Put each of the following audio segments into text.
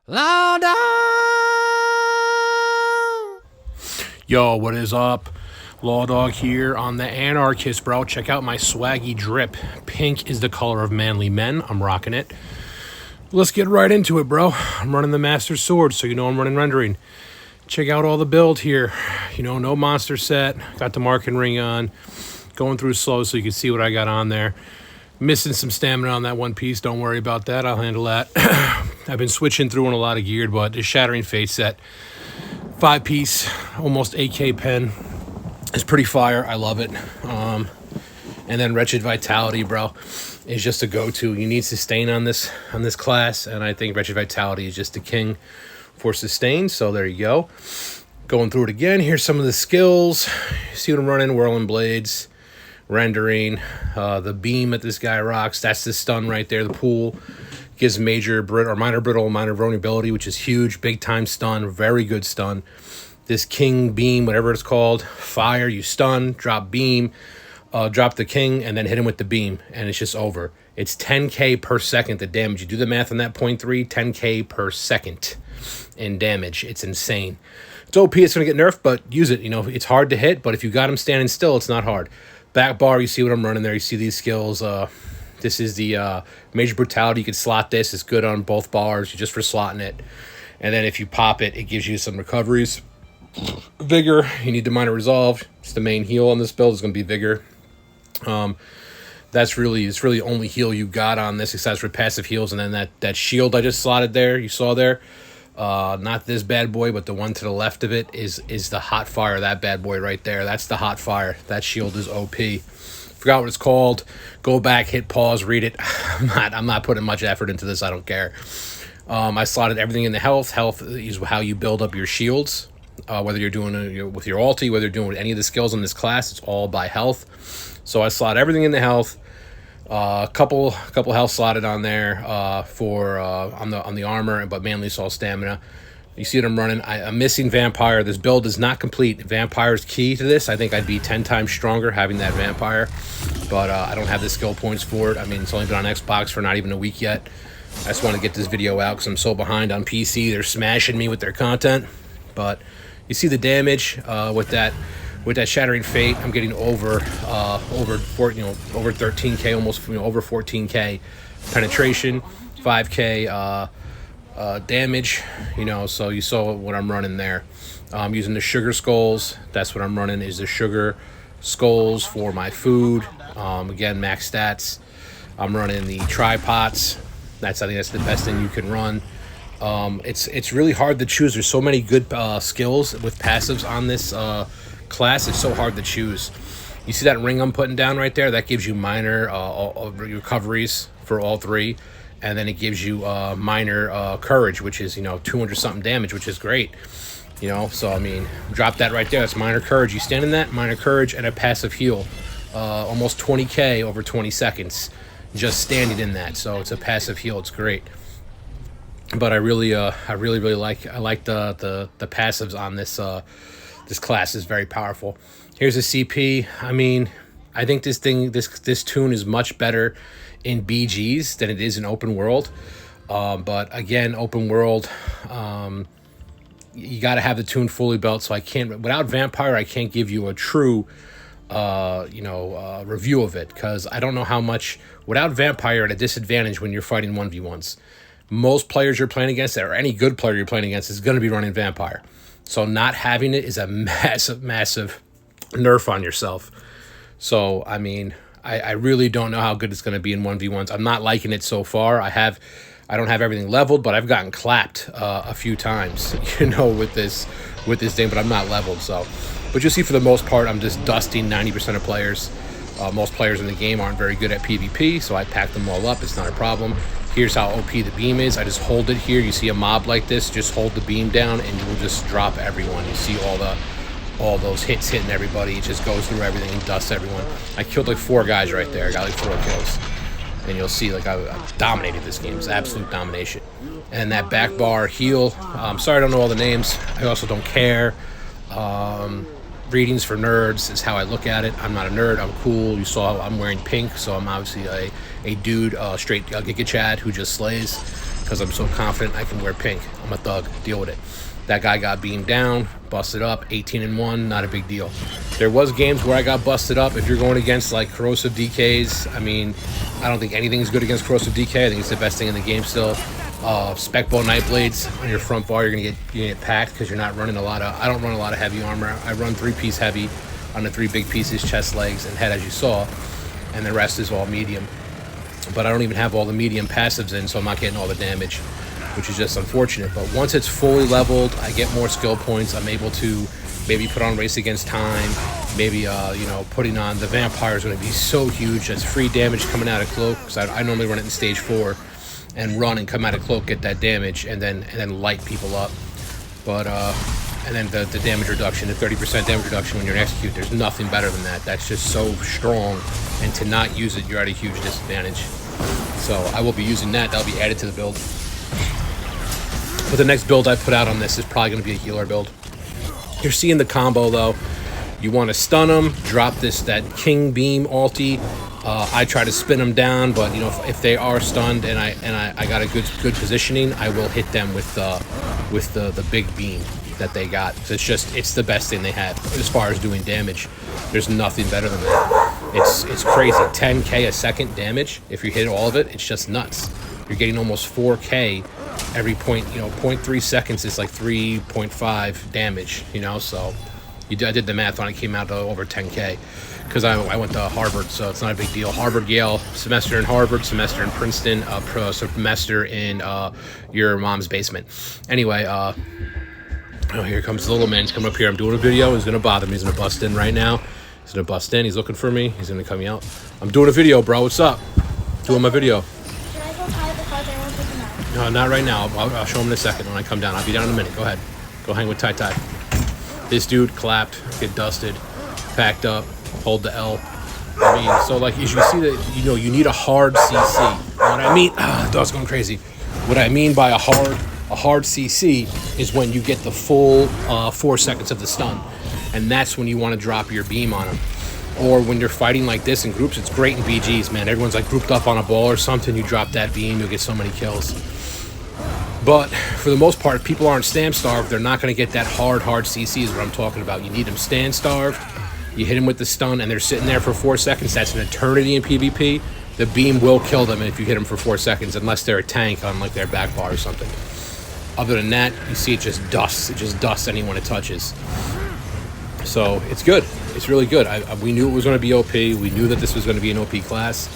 Loud on. Yo, what is up? Law Dog here on the Anarchist, bro. Check out my swaggy drip. Pink is the color of manly men. I'm rocking it. Let's get right into it, bro. I'm running the Master Sword, so you know I'm running rendering. Check out all the build here. You know, no monster set. Got the marking ring on. Going through slow so you can see what I got on there. Missing some stamina on that one piece. Don't worry about that. I'll handle that. I've been switching through on a lot of geared, but the Shattering Fate set, 5-piece, almost 8K pen. It's pretty fire. I love it. And then Wretched Vitality, bro, is just a go-to. You need sustain on this class, and I think Wretched Vitality is just the king for sustain. So there you go. Going through it again. Here's some of the skills. You see what I'm running? Whirling Blades, rendering, the beam that this guy rocks. That's the stun right there. The pool gives major brittle or minor brittle, minor vulnerability, which is huge. Big time stun. Very good stun. This king beam, whatever it's called, fire, you stun, drop beam, drop the king, and then hit him with the beam, and it's just over. It's 10k per second the damage. You do the math on that 0.3, 10k per second in damage. It's insane. It's OP, it's going to get nerfed, but use it. You know, it's hard to hit, but if you got him standing still, it's not hard. Back bar, you see what I'm running there. You see these skills. This is the Major Brutality. You can slot this. It's good on both bars, just for slotting it. And then if you pop it, it gives you some recoveries. Vigor, you need the Minor Resolve. It's the main heal on this build. It's going to be Vigor. It's really the only heal you got on this, except for passive heals. And then that shield I just slotted there, you saw there. Not this bad boy, but the one to the left of it is the hot fire. That bad boy right there. That's the hot fire. That shield is OP. Forgot what it's called. Go back, hit pause, read it. I'm not putting much effort into this. I don't care. I slotted everything in the health. Health is how you build up your shields. Whether you're doing it with your ulti, whether you're doing with any of the skills in this class, it's all by health. So I slot everything in the health. Couple health slotted on there on the armor, but mainly it's all stamina. You see what I'm running? I'm missing Vampire. This build is not complete. Vampire is key to this. I think I'd be 10 times stronger having that Vampire, but I don't have the skill points for it. I mean, it's only been on Xbox for not even a week yet. I just want to get this video out because I'm so behind on PC. They're smashing me with their content, but you see the damage with that Shattering Fate. I'm getting over 13k, almost over 14k penetration, 5k damage. So you saw what I'm running there. I'm using the Sugar Skulls. That's what I'm running, is the Sugar Skulls for my food. Again, max stats. I'm running the Tripods. I think that's the best thing you can run. It's really hard to choose. There's so many good skills with passives on this class. It's so hard to choose. You see that ring I'm putting down right there? That gives you minor recoveries for all three, and then it gives you minor courage, which is 200 something damage, which is great. So I mean, drop that right there. That's minor courage. You stand in that, minor courage, and a passive heal, almost 20k over 20 seconds, just standing in that. So it's a passive heal. It's great. But I really like the passives on this this class is very powerful. Here's a CP. I mean, I think this tune is much better in BGs than it is in open world. But again, open world, you got to have the tune fully built. So I can't, without Vampire, I can't give you a true review of it, because I don't know how much. Without Vampire, at a disadvantage when you're fighting 1v1s. Most players you're playing against, or any good player you're playing against, is going to be running Vampire. So not having it is a massive nerf on yourself. So, I mean, I really don't know how good it's going to be in 1v1s. I'm not liking it so far. I don't have everything leveled, but I've gotten clapped a few times, with this thing, but I'm not leveled. So, but you'll see for the most part, I'm just dusting 90% of players. Most players in the game aren't very good at PvP, so I pack them all up. It's not a problem. Here's how OP the beam is. I just hold it here. You see a mob like this, just hold the beam down and you will just drop everyone. You see all those hits hitting everybody. It just goes through everything and dusts everyone. I killed like 4 guys right there. I got like 4 kills. And you'll see like I dominated this game. It's absolute domination. And that back bar heal. Sorry I don't know all the names. I also don't care. Readings for nerds is how I look at it. I'm not a nerd. I'm cool. You saw I'm wearing pink, so I'm obviously a dude, straight Giga Chad who just slays. because I'm so confident I can wear pink. I'm a thug. Deal with it. That guy got beamed down, busted up, 18-1, not a big deal. There was games where I got busted up. If you're going against like corrosive DKs, I mean, I don't think anything's good against corrosive DK. I think it's the best thing in the game still. Spec Bow Night Blades on your front bar, you're gonna get packed because you're not running a lot of. I don't run a lot of heavy armor. I run 3-piece heavy on the 3 big pieces, chest, legs, and head, as you saw, and the rest is all medium. But I don't even have all the medium passives in, so I'm not getting all the damage, which is just unfortunate. But once it's fully leveled, I get more skill points. I'm able to maybe put on Race Against Time. Maybe, putting on the Vampire is going to be so huge. That's free damage coming out of Cloak, because I normally run it in stage 4 and run and come out of Cloak, get that damage, and then light people up. But, and then the damage reduction, the 30% damage reduction when you're in Execute, there's nothing better than that. That's just so strong, and to not use it, you're at a huge disadvantage. So I will be using that. That'll be added to the build. But the next build I put out on this is probably going to be a healer build. You're seeing the combo though. You want to stun them, drop that King Beam ulti. I try to spin them down, but if they are stunned and I got a good positioning, I will hit them with the big beam that they got. So it's the best thing they have as far as doing damage. There's nothing better than that. It's crazy. 10k a second damage. If you hit all of it, it's just nuts. You're getting almost 4k every point. 0.3 seconds is like 3.5 damage. So I did the math on it, came out to over 10k because I went to Harvard, so it's not a big deal. Harvard, Yale, semester in Harvard, semester in Princeton, semester in your mom's basement. Anyway, here comes the little man. He's coming up here. I'm doing a video. He's gonna bother me. He's gonna bust in right now. He's gonna bust in. He's looking for me. He's gonna come out. I'm doing a video, bro. What's up? Doing my video. Can I go tie the cards? I won't take them out. No, not right now. I'll show him in a second when I come down. I'll be down in a minute. Go ahead. Go hang with Tai Tai. This dude clapped, get dusted, packed up, hold the L. I mean, so like as you see that, you need a hard CC. What I mean, dog's going crazy. What I mean by a hard CC is when you get the full 4 seconds of the stun, and that's when you want to drop your beam on them. Or when you're fighting like this in groups, it's great in BGs, man. Everyone's like grouped up on a ball or something. You drop that beam, you'll get so many kills. But for the most part, people aren't stand starved. They're not going to get that hard CC is what I'm talking about. You need them stand starved. You hit them with the stun, and they're sitting there for 4 seconds. That's an eternity in PvP. The beam will kill them if you hit them for 4 seconds, unless they're a tank on like their back bar or something. Other than that, you see it just dusts. It just dusts anyone it touches. So it's good. It's really good. We knew it was going to be OP. We knew that this was going to be an OP class.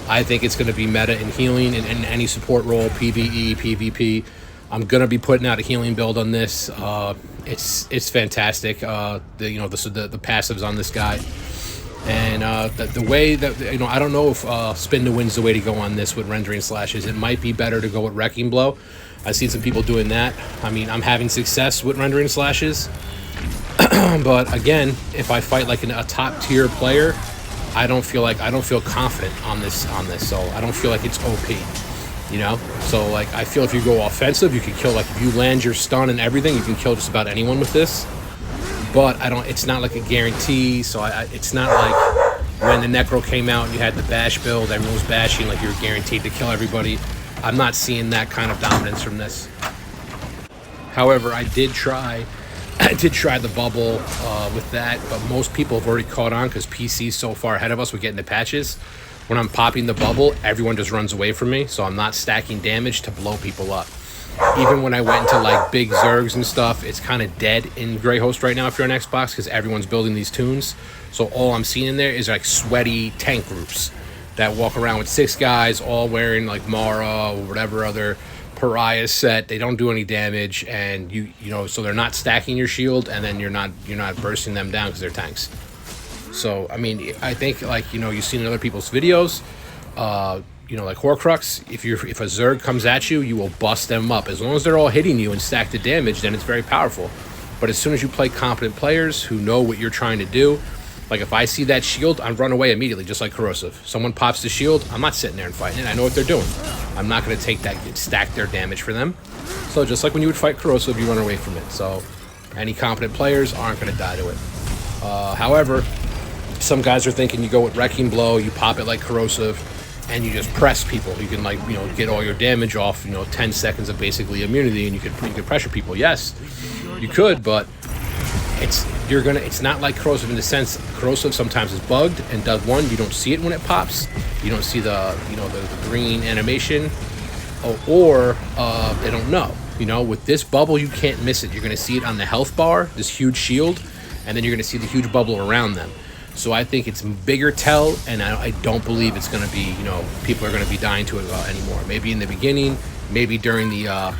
I think it's going to be meta in healing in any support role, PvE, PvP. I'm going to be putting out a healing build on this. It's fantastic. The passives on this guy. And the way that, I don't know if Spin to Win's the way to go on this with rendering slashes. It might be better to go with Wrecking Blow. I've seen some people doing that. I mean, I'm having success with rendering slashes. But again, if I fight like a top tier player, I don't feel confident on this. So I don't feel like it's OP. So like I feel if you go offensive, you can kill, like if you land your stun and everything, you can kill just about anyone with this. But it's not like a guarantee. So it's not like when the Necro came out and you had the bash build, everyone was bashing like you were guaranteed to kill everybody. I'm not seeing that kind of dominance from this. However, I did try the bubble with that, but most people have already caught on because PC's so far ahead of us with getting the patches. When I'm popping the bubble, everyone just runs away from me, so I'm not stacking damage to blow people up. Even when I went into like big Zergs and stuff, it's kind of dead in Grey Host right now if you're on Xbox because everyone's building these tunes. So all I'm seeing in there is like sweaty tank groups that walk around with 6 guys all wearing like Mara or whatever other pariah set. They don't do any damage, and so they're not stacking your shield, and then you're not bursting them down because they're tanks. So I mean, I think like you've seen in other people's videos, like Horcrux, if a Zerg comes at you, you will bust them up. As long as they're all hitting you and stack the damage, then it's very powerful. But as soon as you play competent players who know what you're trying to do, like if I see that shield, I run away immediately, just like Corrosive. Someone pops the shield, I'm not sitting there and fighting it. I know what they're doing. I'm not going to take that, stack their damage for them. So just like when you would fight Corrosive, you run away from it. So any competent players aren't going to die to it. However, some guys are thinking you go with Wrecking Blow, you pop it like Corrosive, and you just press people. You can, like, get all your damage off, 10 seconds of basically immunity, and you could pressure people. Yes, you could, but it's not like corrosive in the sense corrosive sometimes is bugged and does one, you don't see it when it pops. You don't see the the green animation, or they don't know. With this bubble, you can't miss it. You're going to see it on the health bar, this huge shield, and then you're going to see the huge bubble around them. So I think it's bigger tell, and I don't believe it's going to be, people are going to be dying to it anymore. Maybe in the beginning, maybe during the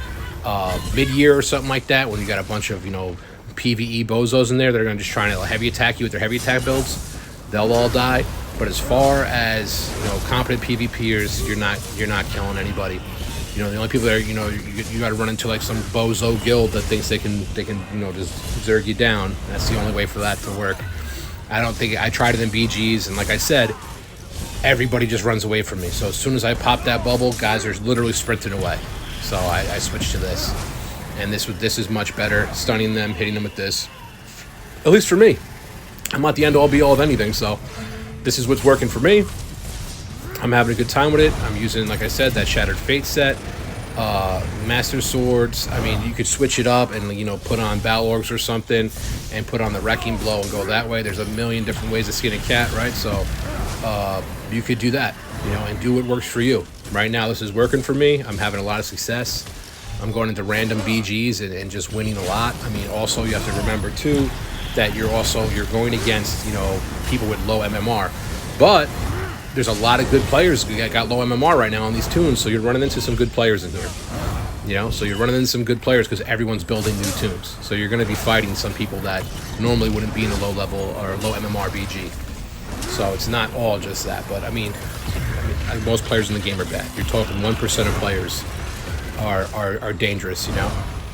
mid-year or something like that, when you got a bunch of, PvE bozos in there that are going to just try to heavy attack you with their heavy attack builds. They'll all die. But as far as, competent PvPers, you're not killing anybody. The only people that are, you got to run into like some bozo guild that thinks they can just zerg you down. That's the only way for that to work. I tried it in BGs, and like I said, everybody just runs away from me. So as soon as I pop that bubble, guys are literally sprinting away. So I switched to this, and this is much better. Stunning them, hitting them with this. At least for me, I'm not the end all be all of anything. So this is what's working for me. I'm having a good time with it. I'm using, like I said, that Shattered Fate set, Master Swords. I mean, you could switch it up and, put on Balorgs or something and put on the Wrecking Blow and go that way. There's a million different ways to skin a cat, right? So you could do that, and do what works for you. Right now, this is working for me. I'm having a lot of success. I'm going into random BGs and just winning a lot. I mean, also, you have to remember, too, that you're going against, people with low MMR. But there's a lot of good players that got low MMR right now on these tunes, so you're running into some good players in here. So you're running into some good players because everyone's building new tunes. So you're going to be fighting some people that normally wouldn't be in a low level or low MMR BG. So it's not all just that, but I mean most players in the game are bad. You're talking 1% of players are dangerous,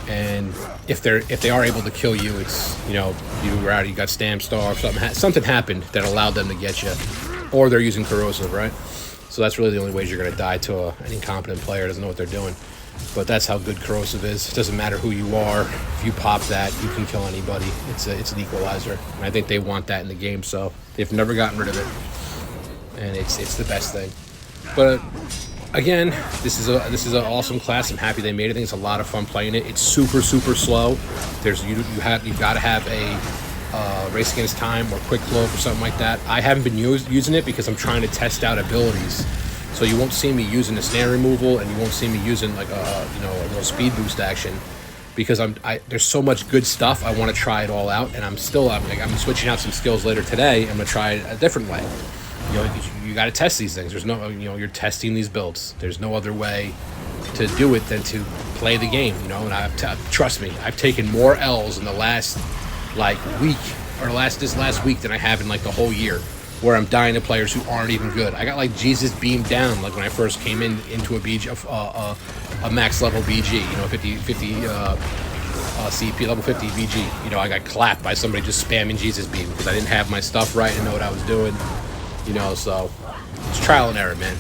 and if they are able to kill you, it's you were out, you got stamp star, something happened that allowed them to get you. Or they're using corrosive, right? So that's really the only ways you're going to die to an incompetent player who doesn't know what they're doing. But that's how good corrosive is. It doesn't matter who you are. If you pop that, you can kill anybody. It's an equalizer. And I think they want that in the game, so they've never gotten rid of it. And it's the best thing. But again, this is an awesome class. I'm happy they made it. I think it's a lot of fun playing it. It's super, super slow. You've got to have a race against time or quick cloak or something like that. I haven't been using it because I'm trying to test out abilities. So you won't see me using the snare removal, and you won't see me using like a little speed boost action, because there's so much good stuff. I want to try it all out, and I'm switching out some skills later today. I'm gonna try it a different way. You got to test these things. There's no, you're testing these builds. There's no other way to do it than to play the game. And trust me, I've taken more L's in the last week or this last week than I have in like the whole year, where I'm dying to players who aren't even good. I got like Jesus beamed down like when I first came into a BG, a max level BG, 50 CP level 50 BG. I got clapped by somebody just spamming Jesus beam because I didn't have my stuff right and know what I was doing. So it's trial and error, man.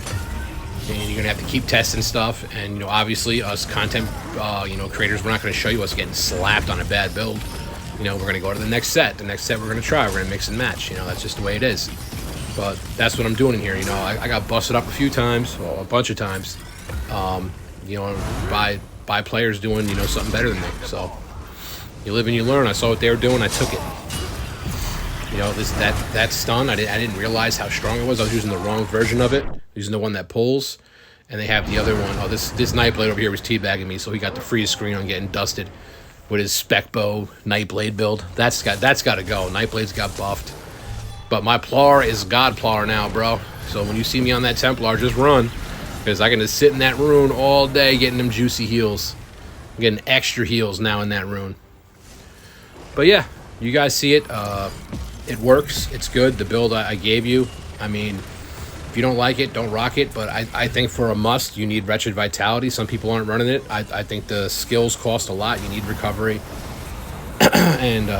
And you're gonna have to keep testing stuff. And obviously, us content, creators, we're not gonna show you us getting slapped on a bad build. We're going to go to the next set. The next set we're going to try. We're going to mix and match. That's just the way it is. But that's what I'm doing in here. I got busted up a few times, well, a bunch of times, by players doing, something better than me. So you live and you learn. I saw what they were doing. I took it. That stun, I didn't realize how strong it was. I was using the wrong version of it, using the one that pulls. And they have the other one. Oh, this Nightblade over here was teabagging me, so he got the free screen on getting dusted with his spec bow Nightblade build. That's got to go. Nightblade's got buffed. But my Plar is God Plar now, bro. So when you see me on that Templar, just run, because I can just sit in that rune all day getting them juicy heals. I'm getting extra heals now in that rune. But yeah, you guys see it. It works. It's good. The build I gave you. I mean, if you don't like it, don't rock it. But I think for a must, you need Wretched Vitality. Some people aren't running it. I think the skills cost a lot. You need recovery. And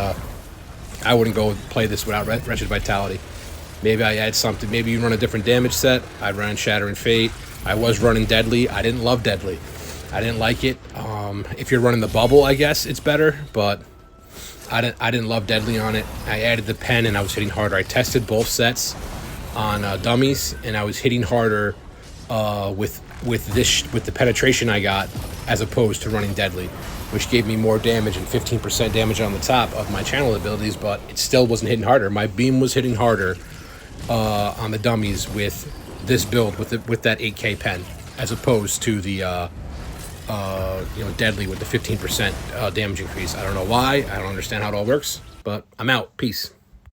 I wouldn't go play this without Wretched Vitality. Maybe I add something. Maybe you run a different damage set. I ran Shattering Fate. I was running Deadly. I didn't love Deadly. I didn't like it. If you're running the bubble, I guess it's better. But I didn't love Deadly on it. I added the pen, and I was hitting harder. I tested both sets on dummies, and I was hitting harder with the penetration I got, as opposed to running deadly, which gave me more damage and 15% damage on the top of my channel abilities, but it still wasn't hitting harder. My beam was hitting harder on the dummies with this build with that 8K pen, as opposed to the deadly with the 15% damage increase. I don't know why. I don't understand how it all works, but I'm out. Peace.